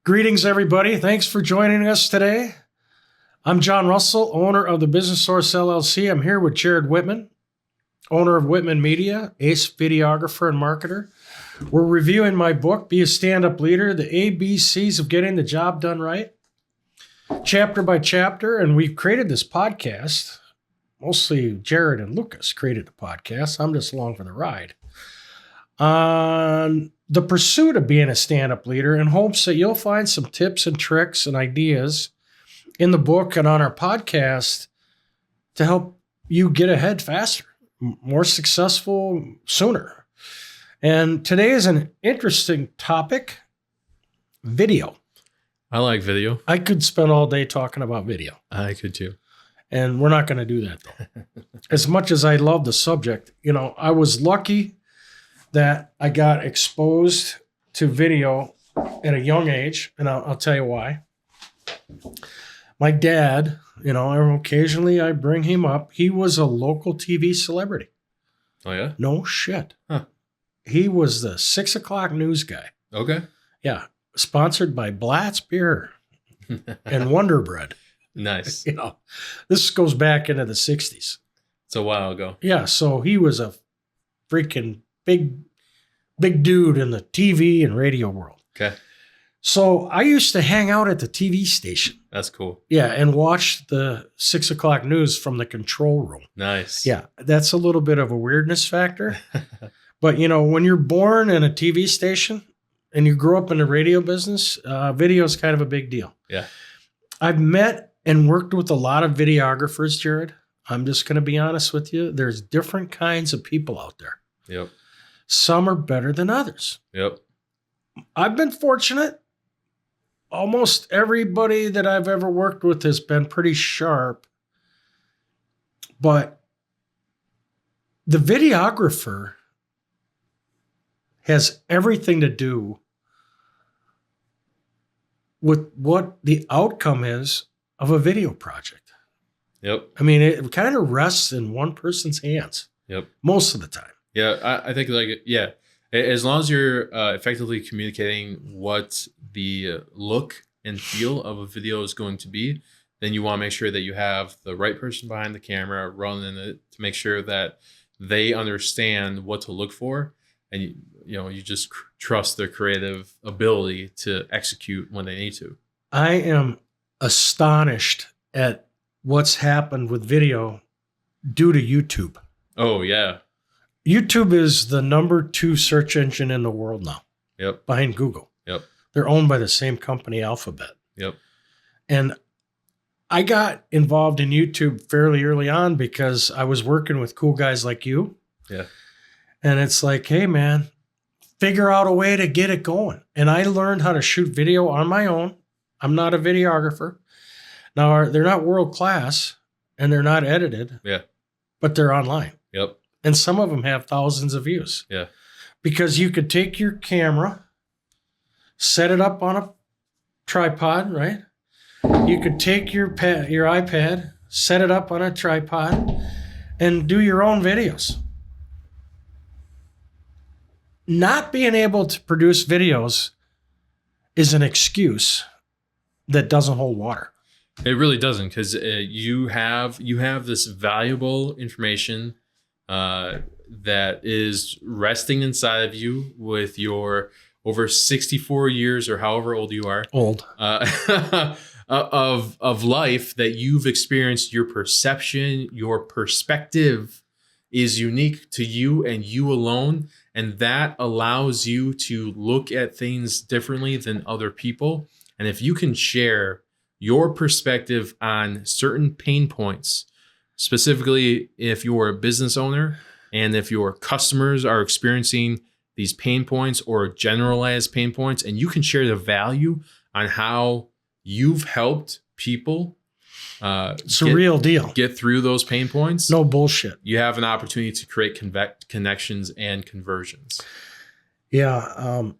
Greetings, everybody. Thanks for joining us today. I'm John Russell, owner of the Business Source LLC. I'm here with Jared Whitman, owner of Whitman Media, ace videographer and marketer. We're reviewing my book, Be a Stand-Up Leader, the ABCs of Getting the Job Done Right, chapter by chapter. And we've created this podcast. Mostly Jared and Lucas created the podcast. I'm just along for the ride. On the pursuit of being a stand-up leader in hopes that you'll find some tips and tricks and ideas in the book and on our podcast to help you get ahead faster, more successful sooner. And today is an interesting topic, video. I like video. I could spend all day talking about video. I could too. And we're not going to do that, though. As much as I love the subject, I was lucky that I got exposed to video at a young age, and I'll tell you why. My dad, occasionally I bring him up. He was a local TV celebrity. Oh, yeah? No shit. Huh. He was the 6 o'clock news guy. Okay. Yeah. Sponsored by Blatt's Beer and Wonder Bread. Nice. This goes back into the 60s. It's a while ago. Yeah. So he was a freaking big dude in the TV and radio world. Okay. So I used to hang out at the TV station. That's cool. Yeah. And watch the 6 o'clock news from the control room. Nice. Yeah. That's a little bit of a weirdness factor. But, when you're born in a TV station and you grow up in the radio business, video is kind of a big deal. Yeah. I've met and worked with a lot of videographers, Jared. I'm just going to be honest with you. There's different kinds of people out there. Yep. Some are better than others. Yep. I've been fortunate. Almost everybody that I've ever worked with has been pretty sharp. But the videographer has everything to do with what the outcome is of a video project. Yep. I mean, it kind of rests in one person's hands. Yep. Most of the time. Yeah. I think as long as you're effectively communicating what the look and feel of a video is going to be, then you want to make sure that you have the right person behind the camera running it to make sure that they understand what to look for. And you just trust their creative ability to execute when they need to. I am astonished at what's happened with video due to YouTube. Oh, yeah. YouTube is the number 2 search engine in the world now. Yep. Behind Google. Yep. They're owned by the same company, Alphabet. Yep. And I got involved in YouTube fairly early on because I was working with cool guys like you. Yeah. And it's like, hey, man, figure out a way to get it going. And I learned how to shoot video on my own. I'm not a videographer. Now, they're not world class and they're not edited. Yeah. But they're online. Yep. And some of them have thousands of views. Yeah. Because you could take your camera, set it up on a tripod, right? You could take your iPad, set it up on a tripod, and do your own videos. Not being able to produce videos is an excuse that doesn't hold water. It really doesn't, because you have this valuable information that is resting inside of you with your over 64 years or however old you are. Old. Of life that you've experienced. Your perception, your perspective is unique to you and you alone. And that allows you to look at things differently than other people. And if you can share your perspective on certain pain points, specifically if you're a business owner and if your customers are experiencing these pain points or generalized pain points, and you can share the value on how you've helped people it's a real deal. Get through those pain points. No bullshit. You have an opportunity to create connections and conversions. Yeah.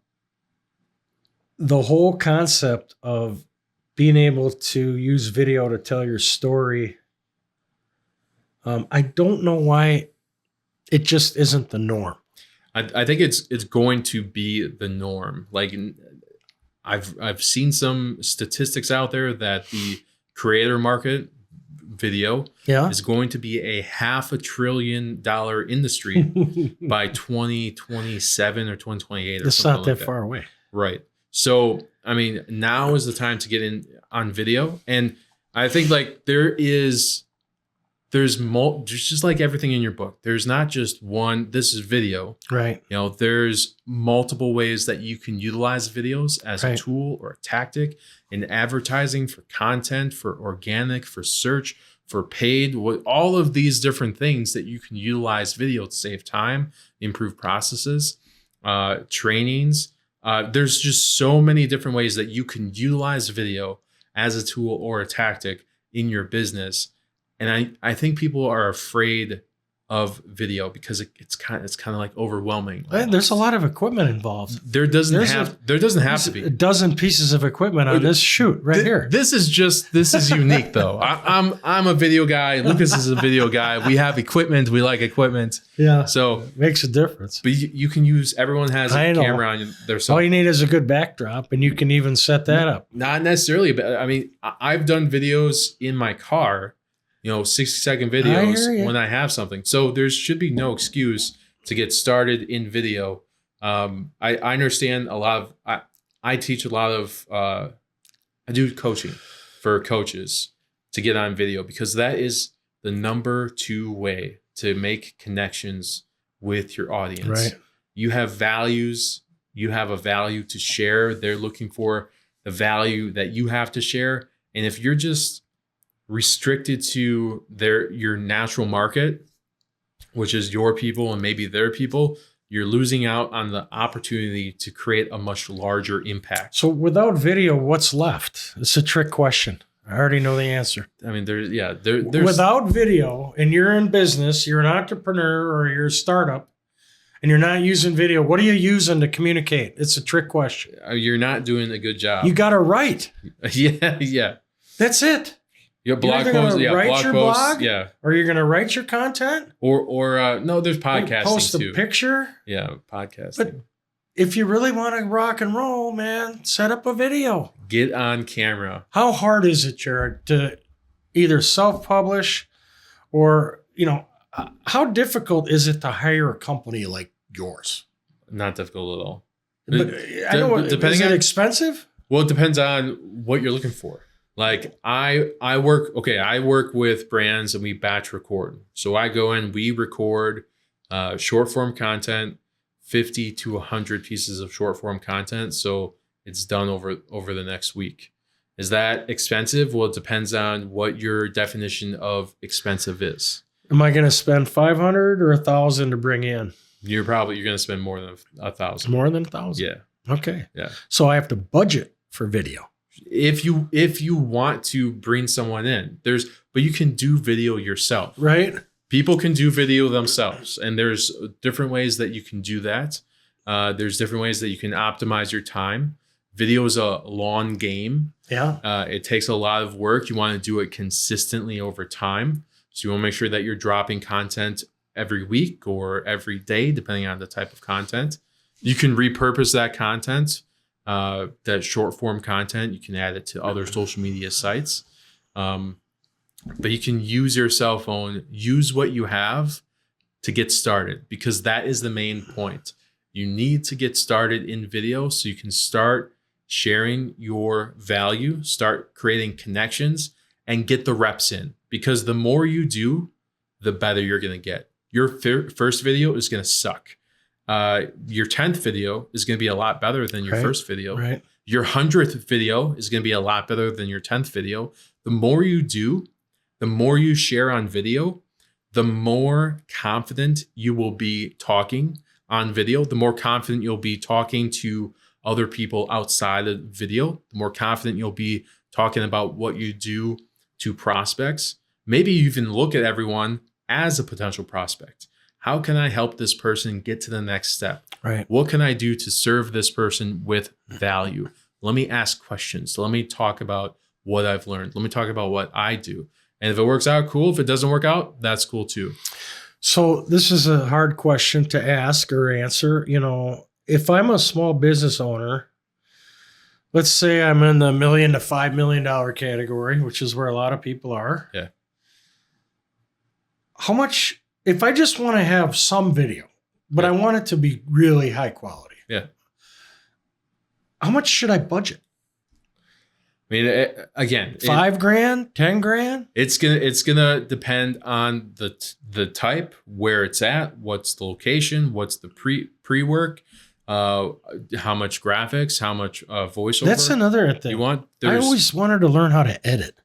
The whole concept of being able to use video to tell your story, I don't know why it just isn't the norm. I think it's going to be the norm. Like, I've seen some statistics out there that the creator market video is going to be a $500 billion industry by 2027 or 2028 or it's something not that like far away. Right. So, I mean, now is the time to get in on video. And I think like there's just like everything in your book. There's not just one, this is video. Right. You know, there's multiple ways that you can utilize videos as a tool or a tactic in advertising, for content, for organic, for search, for paid, all of these different things that you can utilize video to save time, improve processes, trainings. There's just so many different ways that you can utilize video as a tool or a tactic in your business. And I think people are afraid of video because it's kind of like overwhelming. There's a lot of equipment involved. There doesn't have to be a dozen pieces of equipment on this shoot here. This is unique though. I'm a video guy. Lucas is a video guy. We have equipment. We like equipment. Yeah. So it makes a difference. But you can use. Everyone has a camera on their cell. All you need is a good backdrop, and you can even set that up. Not necessarily, but I mean, I've done videos in my car. 60-second videos when I have something. So there should be no excuse to get started in video. I understand a lot of, I teach a lot of, I do coaching for coaches to get on video because that is the number 2 way to make connections with your audience. Right. You have values, you have a value to share. They're looking for the value that you have to share. And if you're just restricted to your natural market, which is your people and maybe their people, you're losing out on the opportunity to create a much larger impact. So without video, what's left? It's a trick question. I already know the answer. I mean, there's without video, and you're in business, you're an entrepreneur or you're a startup, and you're not using video, what are you using to communicate? It's a trick question. You're not doing a good job. You got to write. Yeah. That's it. Your blog posts, write your blog, yeah. Or you're going to write your content, or no, there's podcasting post a too. picture, podcasting. But if you really want to rock and roll, man, set up a video. Get on camera. How hard is it, Jared, to either self-publish or how difficult is it to hire a company like yours? Not difficult at all. But I know. Is it expensive? Well, it depends on what you're looking for. Like I work with brands and we batch record. So I go in, we record short form content, 50 to 100 pieces of short form content. So it's done over the next week. Is that expensive? Well, it depends on what your definition of expensive is. Am I going to spend $500 or $1,000 to bring in? You're going to spend more than $1,000. More than $1,000? Yeah. Okay. Yeah. So I have to budget for video. If you want to bring someone in, but you can do video yourself. Right. People can do video themselves, and there's different ways that you can do that. There's different ways that you can optimize your time. Video is a long game. Yeah. It takes a lot of work. You want to do it consistently over time. So you want to make sure that you're dropping content every week or every day, depending on the type of content. You can repurpose that content. That short form content, you can add it to other social media sites. But you can use your cell phone, use what you have to get started, because that is the main point. You need to get started in video so you can start sharing your value, start creating connections, and get the reps in. Because the more you do, the better you're going to get. Your first video is going to suck. Your 10th video is going to be a lot better than your first video. Right. Your 100th video is going to be a lot better than your 10th video. The more you do, the more you share on video, the more confident you will be talking on video, the more confident you'll be talking to other people outside of video, the more confident you'll be talking about what you do to prospects. Maybe you even look at everyone as a potential prospect. How can I help this person get to the next step? Right. What can I do to serve this person with value? Let me ask questions. Let me talk about what I've learned. Let me talk about what I do. And if it works out, cool. If it doesn't work out, that's cool too. So this is a hard question to ask or answer. If I'm a small business owner, let's say I'm in the $1 million to $5 million category, which is where a lot of people are. Yeah. How much, if I just want to have some video, but I want it to be really high quality. Yeah. How much should I budget? I mean, again, $5,000, $10,000. It's gonna depend on the type, where it's at, what's the location, what's the pre-work, how much graphics, how much voiceover. That's another thing. You want? I always wanted to learn how to edit.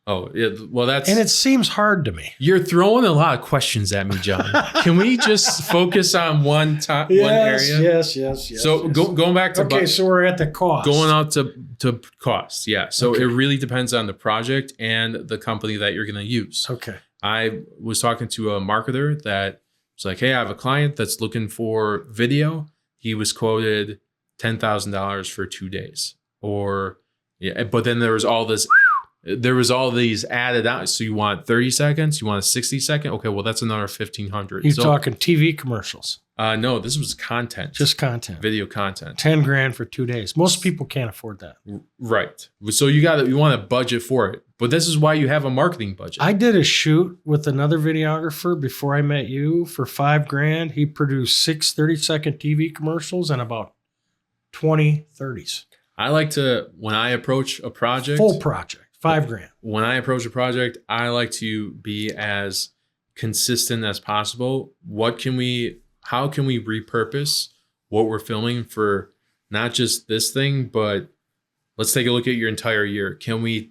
Oh, yeah, well, and it seems hard to me. You're throwing a lot of questions at me, John. Can we just focus on one area? Yes. So going back to so we're at the cost. Going out to cost, yeah. So it really depends on the project and the company that you're going to use. Okay. I was talking to a marketer that was like, "Hey, I have a client that's looking for video." He was quoted $10,000 for 2 days, but then there was all these added out. So you want 30 seconds? You want a 60-second? Okay, well, that's another $1,500. You're talking TV commercials? No, this was content. Just content. Video content. $10,000 for 2 days. Most people can't afford that. Right. So you want to budget for it. But this is why you have a marketing budget. I did a shoot with another videographer before I met you for $5,000. He produced 6 30-second TV commercials and about 20 30s. I like to, when I approach a project. Full project. $5,000. When I approach a project, I like to be as consistent as possible. How can we repurpose what we're filming for not just this thing, but let's take a look at your entire year. Can we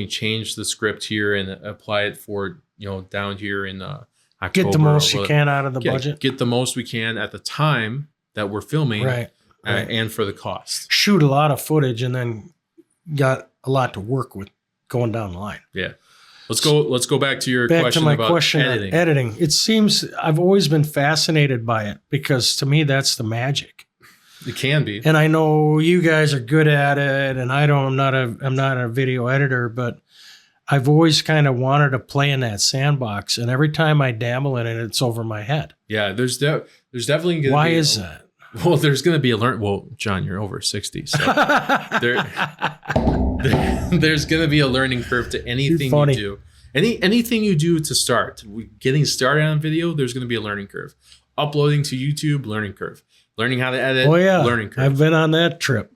change the script here and apply it for, down here in October? Get the most you can out of the budget. Get the most we can at the time that we're filming. Right. And for the cost. Shoot a lot of footage and then got a lot to work with going down the line. Yeah. Let's go back to your question about editing. Editing. It seems I've always been fascinated by it because to me that's the magic. It can be. And I know you guys are good at it and I'm not a video editor, but I've always kind of wanted to play in that sandbox, and every time I dabble in it, it's over my head. Yeah, there's definitely going to be. Why is that? Well, there's going to be Well, John, you're over 60, so there's going to be a learning curve to anything you do. Anything you do to start, getting started on video, there's going to be a learning curve. Uploading to YouTube, learning curve. Learning how to edit, learning curve. I've been on that trip.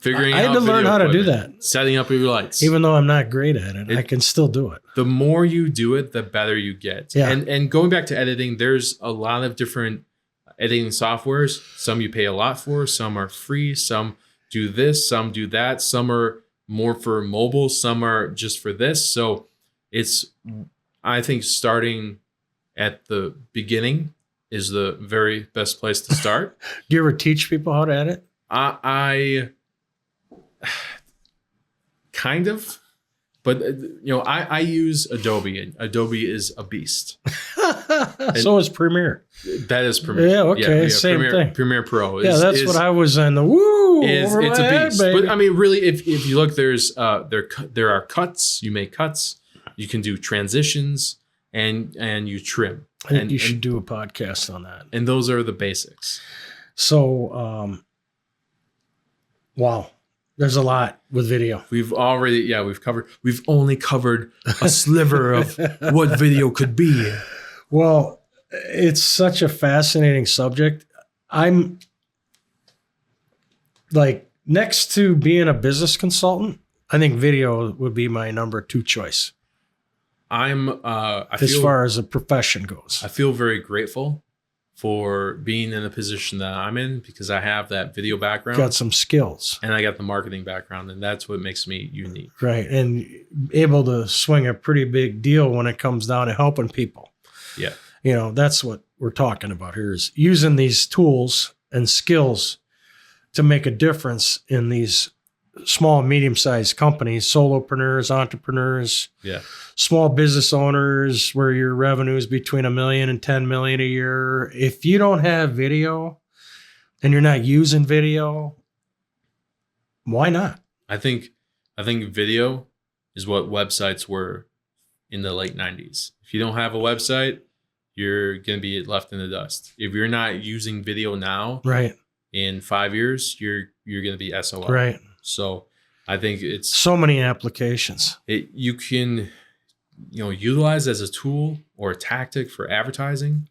I had to learn how to do that. Setting up your lights. Even though I'm not great at it, I can still do it. The more you do it, the better you get. Yeah. And going back to editing, there's a lot of different editing softwares. Some you pay a lot for, some are free, some do this, some do that, some are more for mobile, some are just for this. So I think starting at the beginning is the very best place to start. Do you ever teach people how to edit? I kind of, but I use Adobe, and Adobe is a beast. So is Premiere. That is Premiere. Yeah, okay, yeah, same thing. Premiere Pro. That's what I was in. It's a beast. Head, but I mean, really, if you look, there are cuts. You make cuts. You can do transitions, and you trim. I think you should do a podcast on that. And those are the basics. So, wow. There's a lot with video. We've only covered a sliver of what video could be. Well, it's such a fascinating subject. I'm like, next to being a business consultant, I think video would be my number 2 choice. As far as a profession goes. I feel very grateful for being in the position that I'm in because I have that video background. Got some skills. And I got the marketing background, and that's what makes me unique. Right. And able to swing a pretty big deal when it comes down to helping people. Yeah. That's what we're talking about here, is using these tools and skills to make a difference in these small and medium-sized companies, solopreneurs, entrepreneurs, small business owners where your revenue is between $1 million and $10 million a year. If you don't have video and you're not using video, why not? I think video is what websites were in the late 90s. If you don't have a website, you're going to be left in the dust. If you're not using video now, right, in 5 years, you're going to be SOL. Right. So I think it's so many applications. You can, utilize as a tool or a tactic for advertising.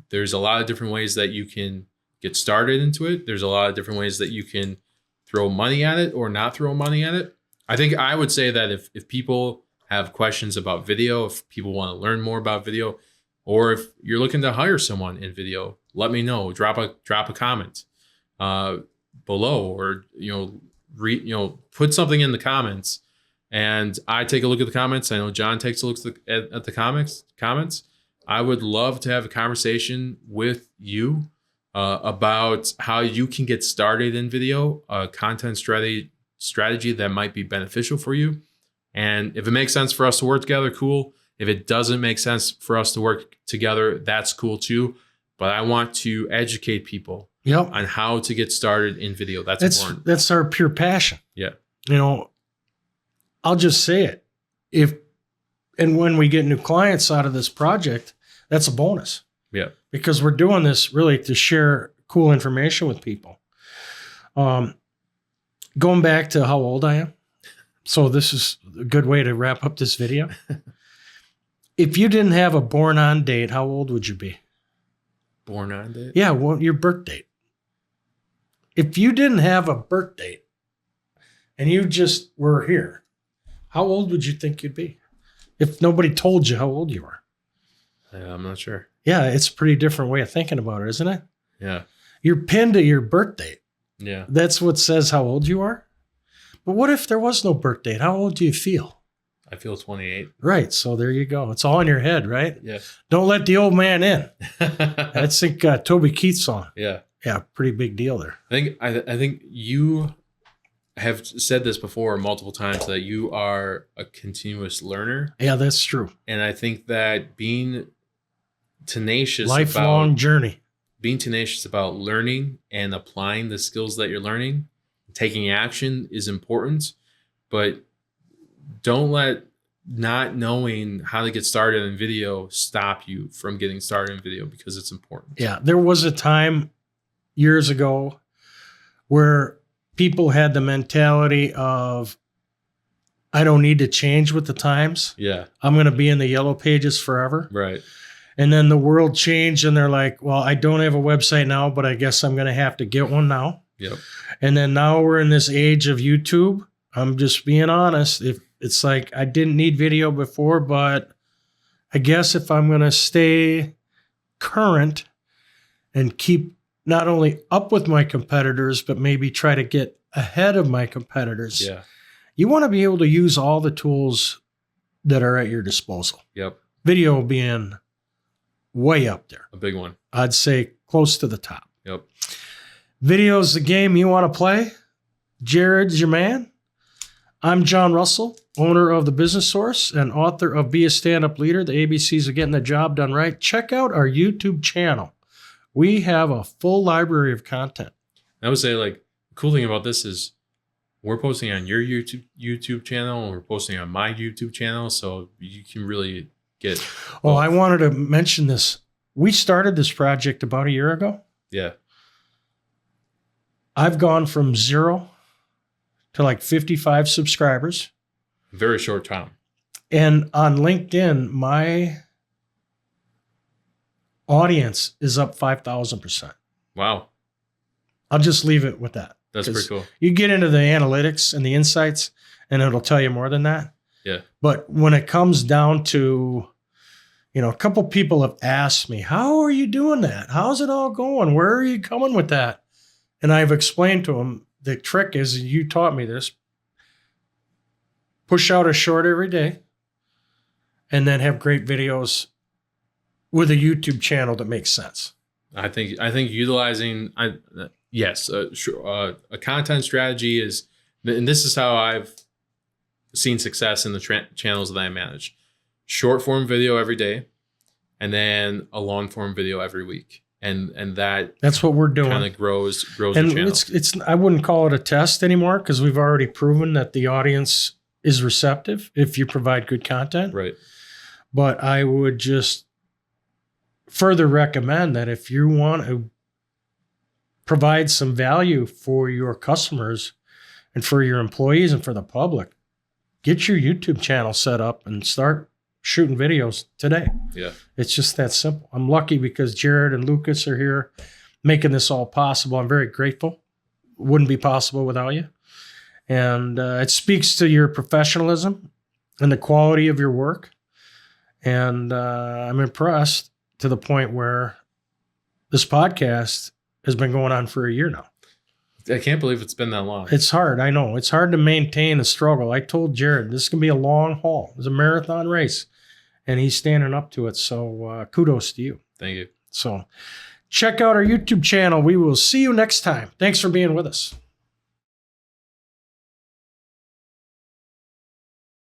There's a lot of different ways that you can get started into it. There's a lot of different ways that you can throw money at it or not throw money at it. I think I would say that if people have questions about video, if people want to learn more about video, or if you're looking to hire someone in video, let me know. Drop a comment below, or put something in the comments, and I take a look at the comments. I know John takes a look at the comments. I would love to have a conversation with you about how you can get started in video, a content strategy that might be beneficial for you. And if it makes sense for us to work together, cool. If it doesn't make sense for us to work together, that's cool too. But I want to educate people on how to get started in video. That's important. That's our pure passion. Yeah. I'll just say it. When we get new clients out of this project, that's a bonus. Yeah. Because we're doing this really to share cool information with people. Going back to how old I am. So this is a good way to wrap up this video. If you didn't have a born on date, how old would you be? Born on date? Yeah, well, your birth date. If you didn't have a birth date and you just were here, how old would you think you'd be? If nobody told you how old you are. I'm not sure. Yeah, it's a pretty different way of thinking about it, isn't it? Yeah. You're pinned to your birth date. Yeah. That's what says how old you are. But what if there was no birth date? How old do you feel? I feel 28. Right. So there you go. It's all in your head, right? Yeah. Don't let the old man in. That's a Toby Keith song. Yeah. Yeah. Pretty big deal there. I think you have said this before multiple times, that you are a continuous learner. Yeah, that's true. And I think that being tenacious, lifelong journey, being tenacious about learning and applying the skills that you're learning, taking action is important, but don't let not knowing how to get started in video stop you from getting started in video, because it's important. Yeah. There was a time years ago where people had the mentality of, I don't need to change with the times. Yeah. I'm going to be in the yellow pages forever. Right. And then the world changed and they're like, well, I don't have a website now, but I guess I'm going to have to get one now. Yep. And then now we're in this age of YouTube. I'm just being honest. If it's like, I didn't need video before, but I guess if I'm going to stay current and keep not only up with my competitors, but maybe try to get ahead of my competitors. Yeah. You want to be able to use all the tools that are at your disposal. Yep. Video being way up there. A big one. I'd say close to the top. Yep. Video's the game you want to play. Jared's your man. I'm John Russell, owner of The Business Source and author of Be a Stand-Up Leader, the ABCs of Getting the Job Done Right. Check out our YouTube channel. We have a full library of content. I would say, like, the cool thing about this is we're posting on your YouTube channel, and we're posting on my YouTube channel, so you can really get both. Oh, I wanted to mention this. We started this project about a year ago. Yeah. I've gone from 0 to like 55 subscribers. Very short time. And on LinkedIn, my audience is up 5,000%. Wow. I'll just leave it with that. That's pretty cool. You get into the analytics and the insights, and it'll tell you more than that. Yeah. But when it comes down to, a couple people have asked me, how are you doing that? How's it all going? Where are you coming with that? And I've explained to them, the trick is, and you taught me this, push out a short every day and then have great videos with a YouTube channel that makes sense. I think utilizing, a content strategy is, and this is how I've seen success in the channels that I manage. Short form video every day, and then a long form video every week. And that's what we're doing. Kind of grows and the channel. It's I wouldn't call it a test anymore, because we've already proven that the audience is receptive if you provide good content. Right. But I would just further recommend that if you want to provide some value for your customers and for your employees and for the public, get your YouTube channel set up and start shooting videos today. Yeah. It's just that simple. I'm lucky because Jared and Lucas are here making this all possible. I'm very grateful. Wouldn't be possible without you. And it speaks to your professionalism and the quality of your work. And I'm impressed to the point where this podcast has been going on for a year now. I can't believe it's been that long. It's hard. I know. It's hard to maintain a struggle. I told Jared, this is going to be a long haul. It's a marathon race. And he's standing up to it. So kudos to you. Thank you. So check out our YouTube channel. We will see you next time. Thanks for being with us.